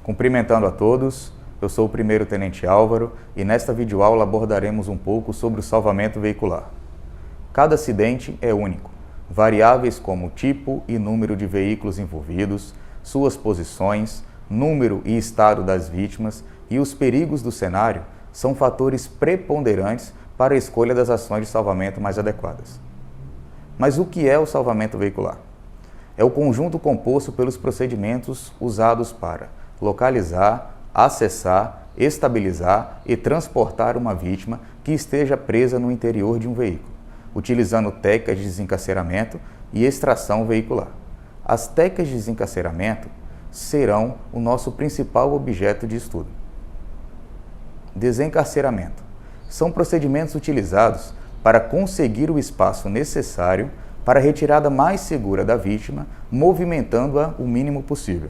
Cumprimentando a todos, eu sou o primeiro-tenente Álvaro e nesta videoaula abordaremos um pouco sobre o salvamento veicular. Cada acidente é único. Variáveis como tipo e número de veículos envolvidos, suas posições, número e estado das vítimas e os perigos do cenário são fatores preponderantes para a escolha das ações de salvamento mais adequadas. Mas o que é o salvamento veicular? É o conjunto composto pelos procedimentos usados para localizar, acessar, estabilizar e transportar uma vítima que esteja presa no interior de um veículo, utilizando técnicas de desencarceramento e extração veicular. As técnicas de desencarceramento serão o nosso principal objeto de estudo. Desencarceramento. São procedimentos utilizados para conseguir o espaço necessário para a retirada mais segura da vítima, movimentando-a o mínimo possível.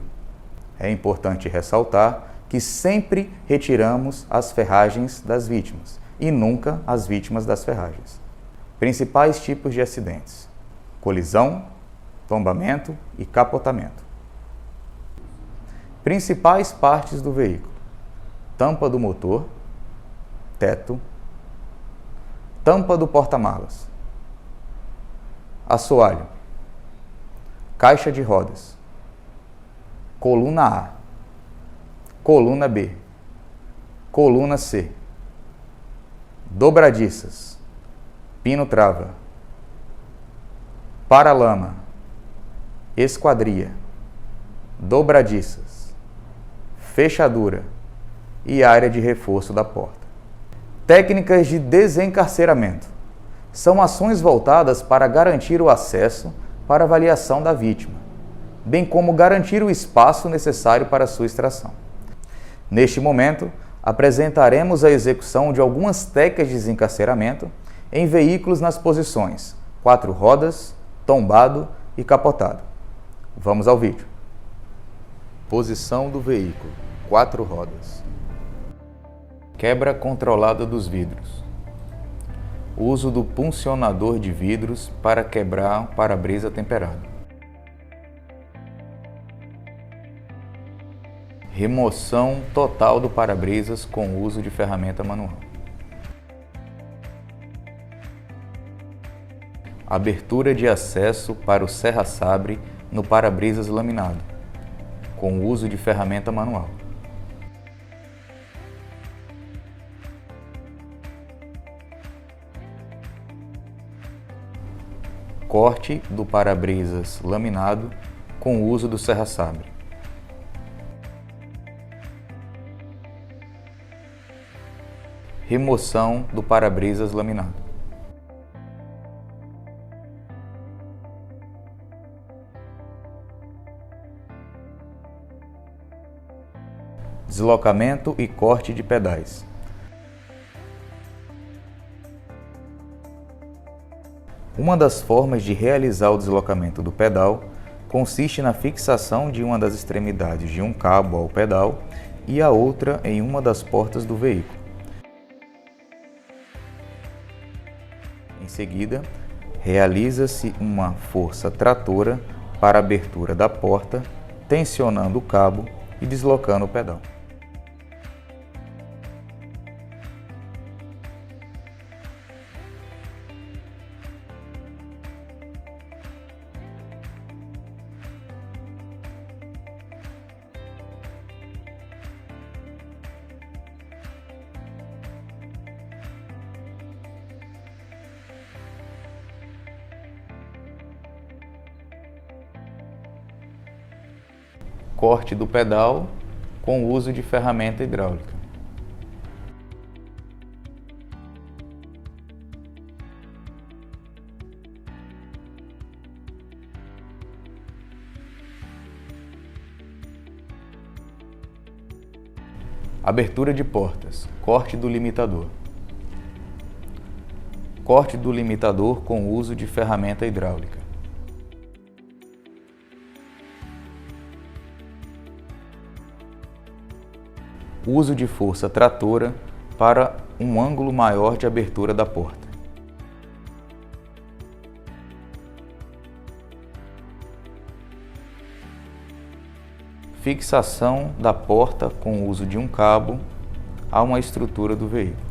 É importante ressaltar que sempre retiramos as ferragens das vítimas e nunca as vítimas das ferragens. Principais tipos de acidentes: colisão, tombamento e capotamento. Principais partes do veículo: tampa do motor, teto, tampa do porta-malas, assoalho, caixa de rodas, coluna A, coluna B, coluna C, dobradiças, pino-trava, paralama, esquadria, dobradiças, fechadura e área de reforço da porta. Técnicas de desencarceramento. São ações voltadas para garantir o acesso para avaliação da vítima, bem como garantir o espaço necessário para sua extração. Neste momento, apresentaremos a execução de algumas técnicas de desencarceramento em veículos nas posições 4 rodas, tombado e capotado. Vamos ao vídeo. Posição do veículo: 4 rodas. Quebra controlada dos vidros. Uso do puncionador de vidros para quebrar o para-brisa temperado. Remoção total do para-brisas com o uso de ferramenta manual. Abertura de acesso para o serra-sabre no para-brisas laminado, com o uso de ferramenta manual. Corte do para-brisas laminado com o uso do serra-sabre. Remoção do para-brisas laminado. Deslocamento e corte de pedais. Uma das formas de realizar o deslocamento do pedal consiste na fixação de uma das extremidades de um cabo ao pedal e a outra em uma das portas do veículo. Em seguida, realiza-se uma força tratora para a abertura da porta, tensionando o cabo e deslocando o pedal. Corte do pedal com o uso de ferramenta hidráulica. Abertura de portas, corte do limitador. Corte do limitador com o uso de ferramenta hidráulica. Uso de força tratora para um ângulo maior de abertura da porta. Fixação da porta com o uso de um cabo a uma estrutura do veículo.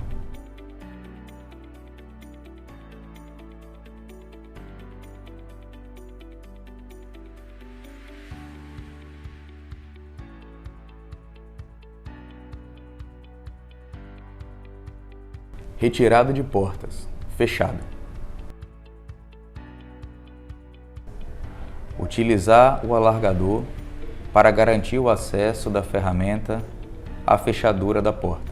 Retirada de portas, fechada. Utilizar o alargador para garantir o acesso da ferramenta à fechadura da porta.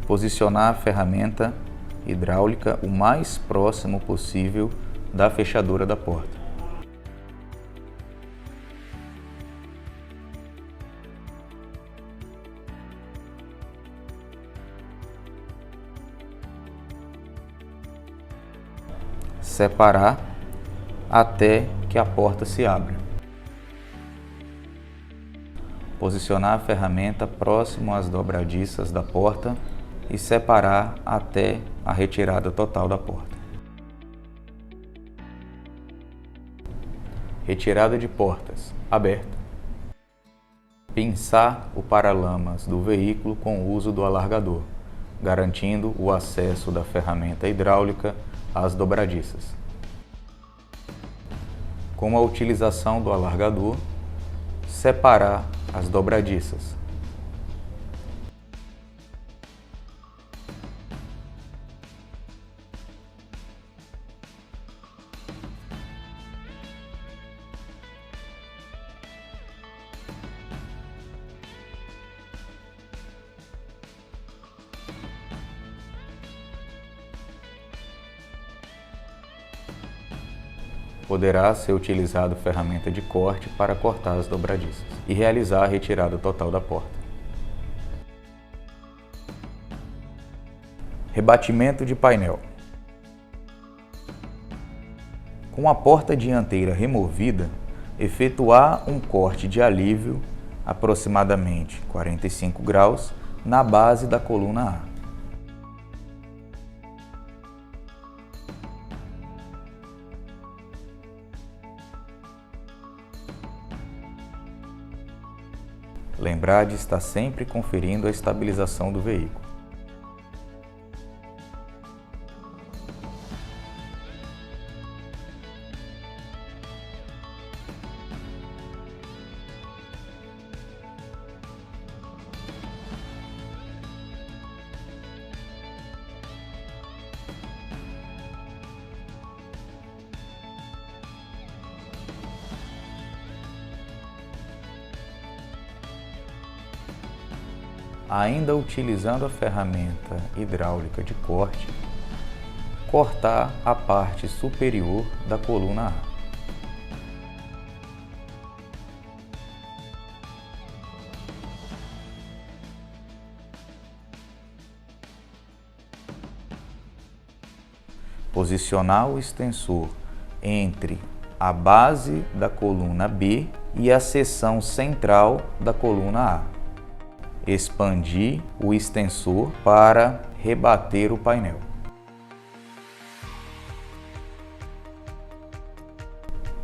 Posicionar a ferramenta hidráulica o mais próximo possível da fechadura da porta. Separar até que a porta se abra. Posicionar a ferramenta próximo às dobradiças da porta e separar até a retirada total da porta. Retirada de portas, aberta. Pinçar o paralamas do veículo com o uso do alargador, garantindo o acesso da ferramenta hidráulica às dobradiças. Com a utilização do alargador, separar as dobradiças. Poderá ser utilizado ferramenta de corte para cortar as dobradiças e realizar a retirada total da porta. Rebatimento de painel. Com a porta dianteira removida, efetuar um corte de alívio, aproximadamente 45 graus, na base da coluna A. Lembrar de estar sempre conferindo a estabilização do veículo. Ainda utilizando a ferramenta hidráulica de corte, cortar a parte superior da coluna A. Posicionar o extensor entre a base da coluna B e a seção central da coluna A. Expandir o extensor para rebater o painel.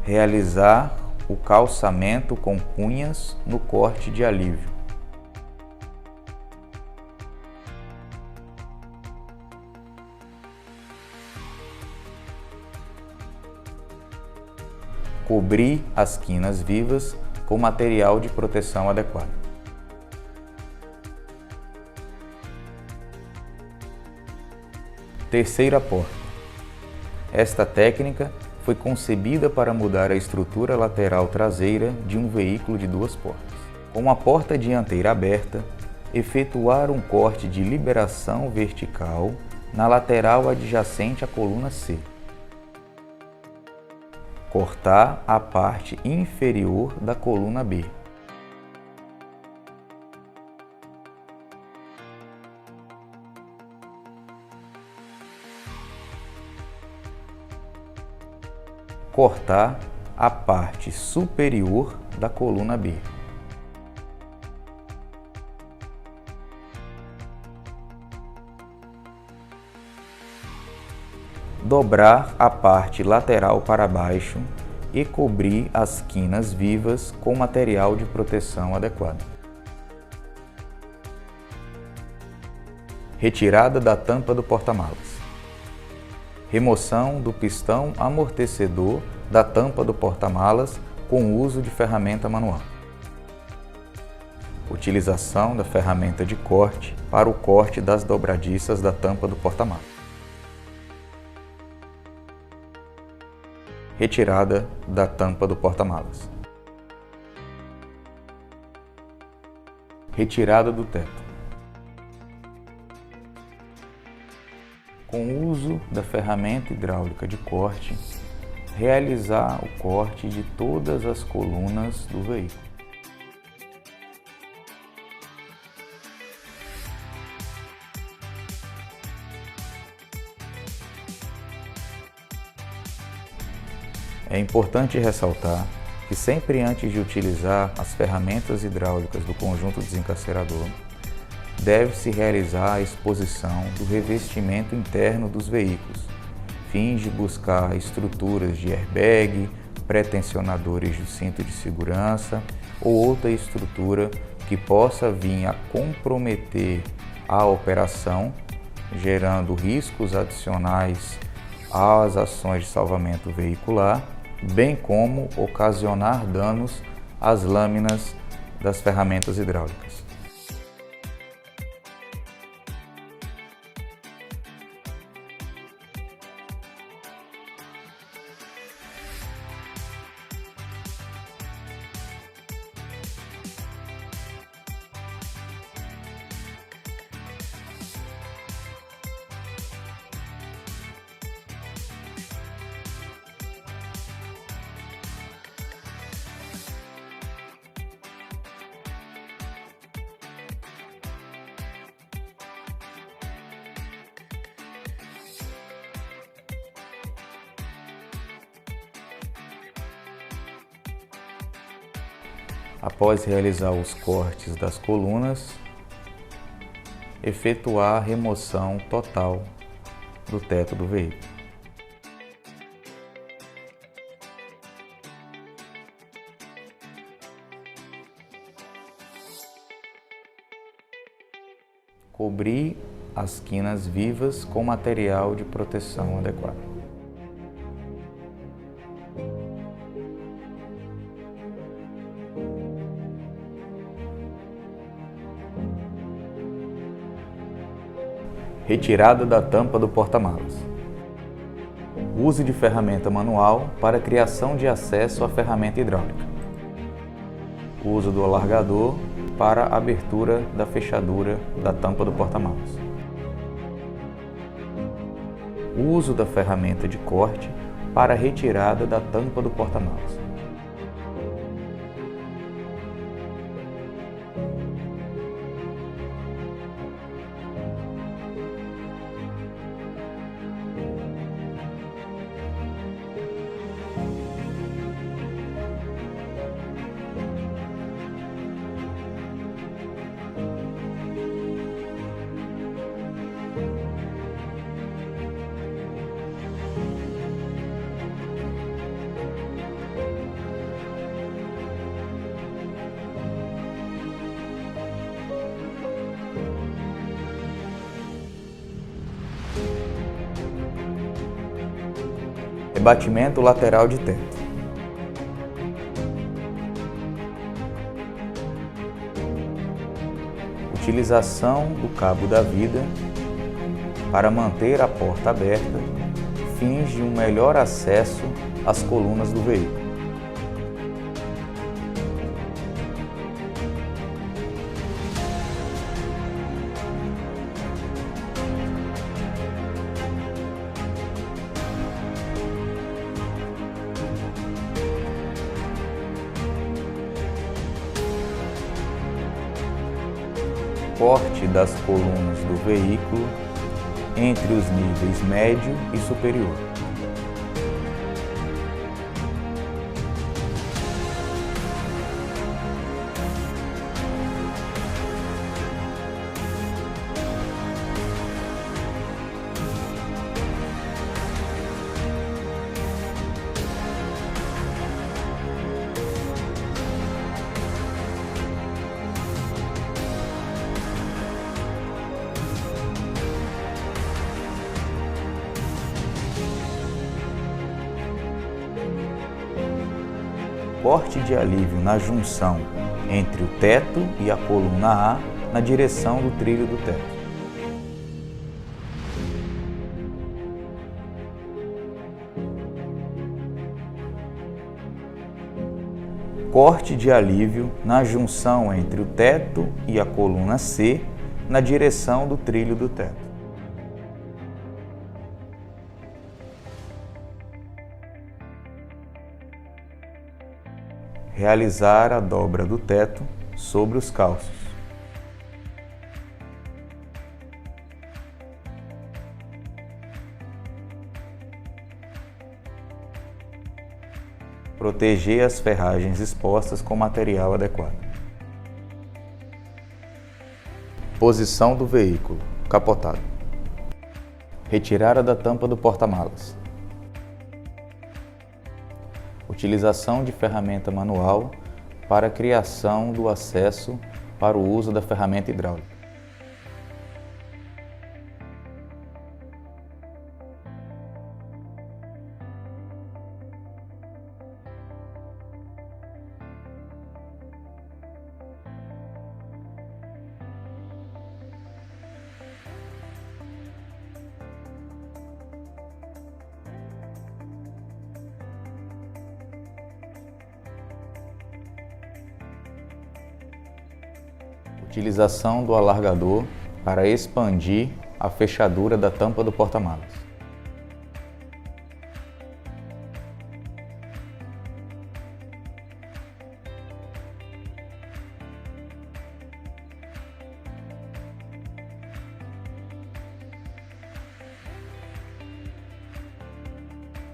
Realizar o calçamento com cunhas no corte de alívio. Cobrir as quinas vivas com material de proteção adequado. Terceira porta. Esta técnica foi concebida para mudar a estrutura lateral traseira de um veículo de duas portas. Com a porta dianteira aberta, efetuar um corte de liberação vertical na lateral adjacente à coluna C. Cortar a parte inferior da coluna B. Cortar a parte superior da coluna B. dobrar a parte lateral para baixo e cobrir as quinas vivas com material de proteção adequado. Retirada da tampa do porta-malas. Remoção do pistão amortecedor da tampa do porta-malas com o uso de ferramenta manual. Utilização da ferramenta de corte para o corte das dobradiças da tampa do porta-malas. Retirada da tampa do porta-malas. Retirada do teto. Com o uso da ferramenta hidráulica de corte, realizar o corte de todas as colunas do veículo. É importante ressaltar que sempre antes de utilizar as ferramentas hidráulicas do conjunto desencarcerador, deve-se realizar a exposição do revestimento interno dos veículos, fins de buscar estruturas de airbag, pré-tensionadores de cinto de segurança ou outra estrutura que possa vir a comprometer a operação, gerando riscos adicionais às ações de salvamento veicular, bem como ocasionar danos às lâminas das ferramentas hidráulicas. Após realizar os cortes das colunas, efetuar a remoção total do teto do veículo. Cobrir as quinas vivas com material de proteção adequado. Retirada da tampa do porta-malas. Uso de ferramenta manual para criação de acesso à ferramenta hidráulica. Uso do alargador para abertura da fechadura da tampa do porta-malas. Uso da ferramenta de corte para retirada da tampa do porta-malas. Rebatimento lateral de teto. Utilização do cabo da vida para manter a porta aberta, fins de um melhor acesso às colunas do veículo. Corte das colunas do veículo entre os níveis médio e superior. corte de alívio na junção entre o teto e a coluna A na direção do trilho do teto. Corte de alívio na junção entre o teto e a coluna C na direção do trilho do teto. Realizar a dobra do teto sobre os calços. Proteger as ferragens expostas com material adequado. Posição do veículo, capotado. Retirada da tampa do porta-malas. Utilização de ferramenta manual para a criação do acesso para o uso da ferramenta hidráulica. Utilização do alargador para expandir a fechadura da tampa do porta-malas.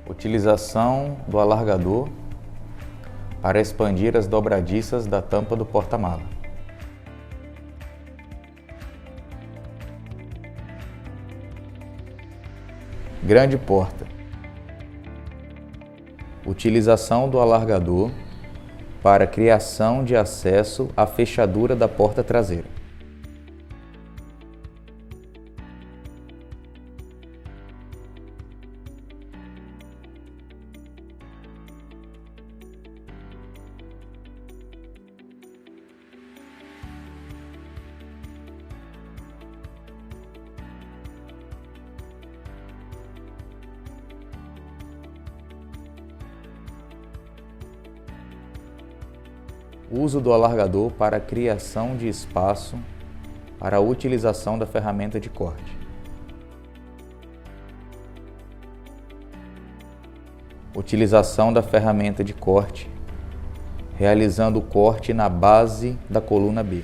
Utilização do alargador para expandir as dobradiças da tampa do porta-mala. Grande porta. Utilização do alargador para criação de acesso à fechadura da porta traseira. Uso do alargador para a criação de espaço para a utilização da ferramenta de corte. Utilização da ferramenta de corte, realizando o corte na base da coluna B.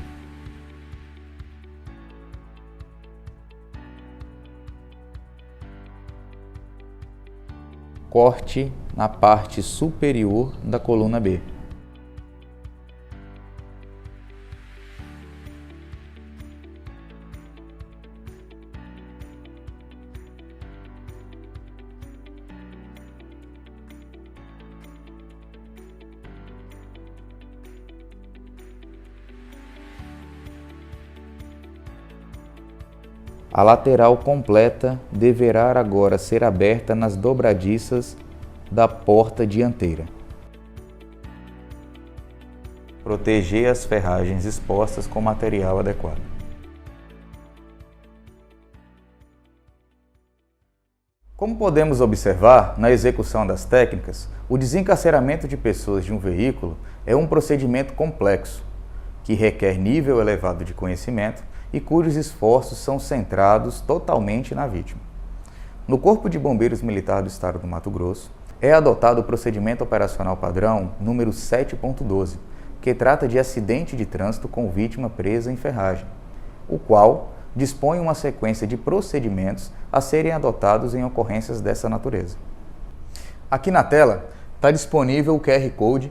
Corte na parte superior da coluna B. A lateral completa deverá agora ser aberta nas dobradiças da porta dianteira. Proteger as ferragens expostas com material adequado. Como podemos observar, na execução das técnicas, o desencarceramento de pessoas de um veículo é um procedimento complexo, que requer nível elevado de conhecimento e cujos esforços são centrados totalmente na vítima. No Corpo de Bombeiros Militar do Estado do Mato Grosso, é adotado o procedimento operacional padrão número 7.12, que trata de acidente de trânsito com vítima presa em ferragem, o qual dispõe uma sequência de procedimentos a serem adotados em ocorrências dessa natureza. Aqui na tela está disponível o QR Code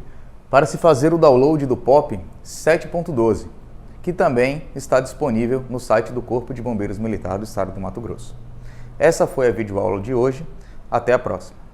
para se fazer o download do POP 7.12, que também está disponível no site do Corpo de Bombeiros Militar do Estado do Mato Grosso. Essa foi a videoaula de hoje. Até a próxima!